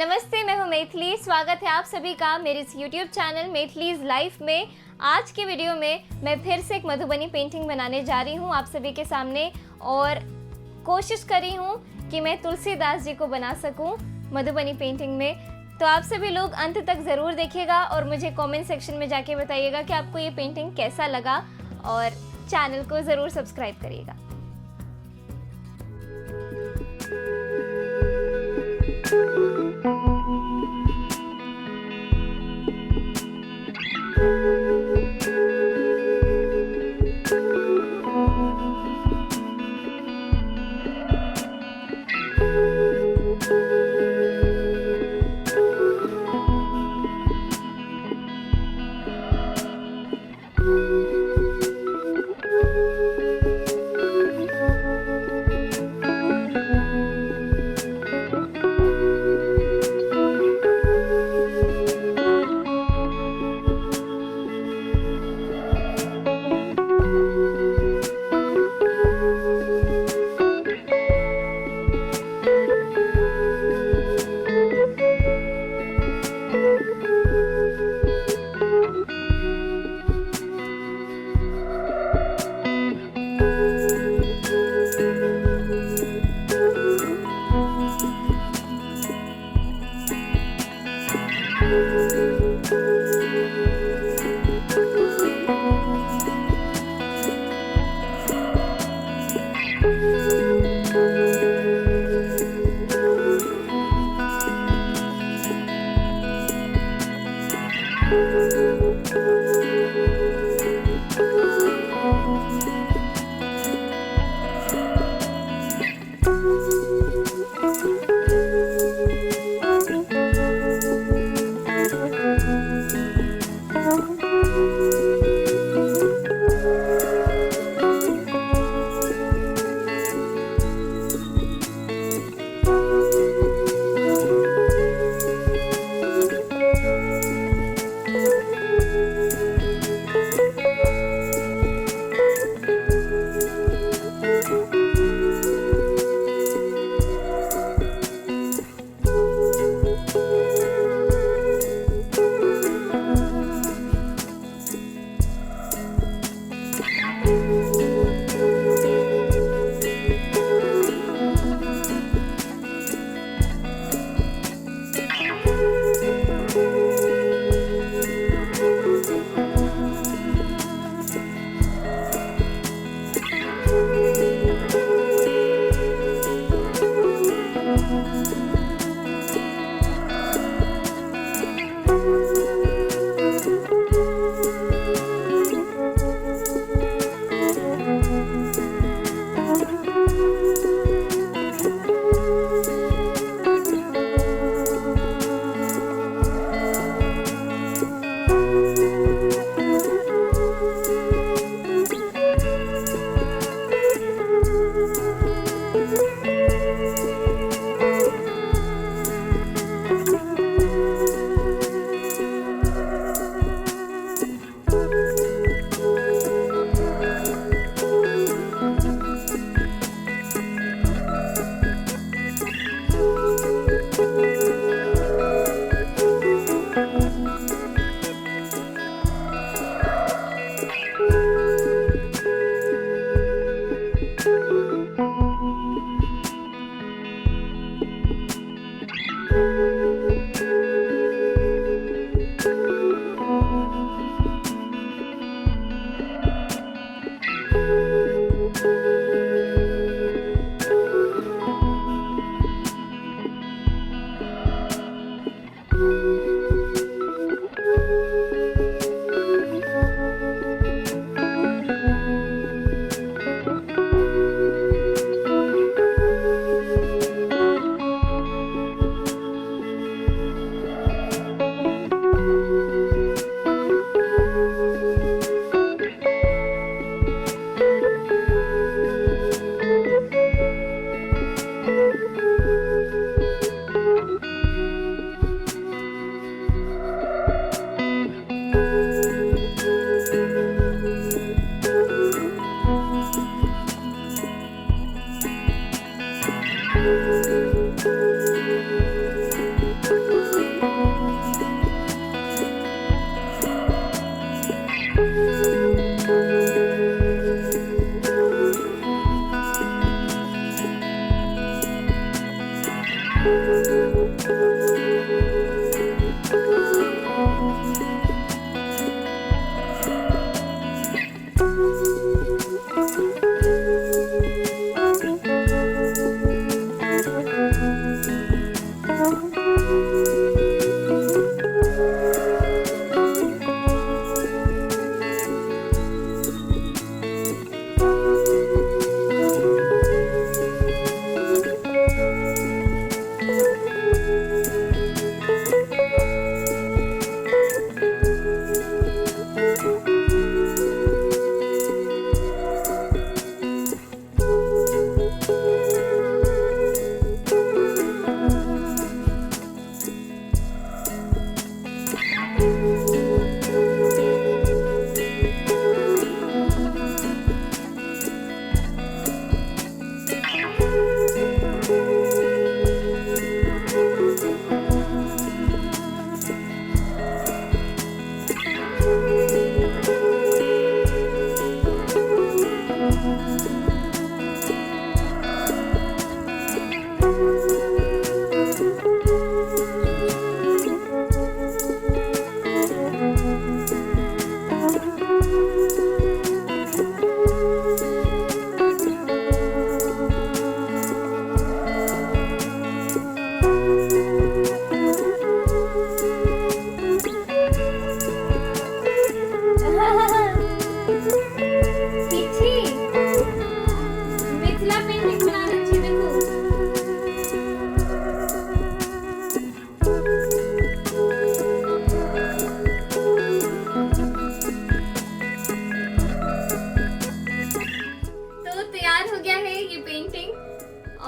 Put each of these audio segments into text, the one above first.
नमस्ते, मैं हूं मैथिली। स्वागत है आप सभी का मेरे इस YouTube चैनल मैथिलीज लाइफ में। आज के वीडियो में मैं फिर से एक मधुबनी पेंटिंग बनाने जा रही हूं आप सभी के सामने और कोशिश कर रही हूं कि मैं तुलसीदास जी को बना सकूं मधुबनी पेंटिंग में। तो आप सभी लोग अंत तक ज़रूर देखिएगा और मुझे कमेंट सेक्शन में जाके बताइएगा कि आपको ये पेंटिंग कैसा लगा और चैनल को ज़रूर सब्सक्राइब करिएगा।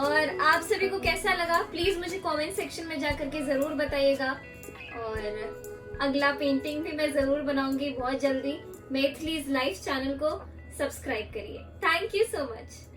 और आप सभी को कैसा लगा प्लीज मुझे कमेंट सेक्शन में जाकर के जरूर बताइएगा। और अगला पेंटिंग भी मैं जरूर बनाऊंगी बहुत जल्दी। मैथिलीज लाइफ चैनल को सब्सक्राइब करिए। Thank you so much.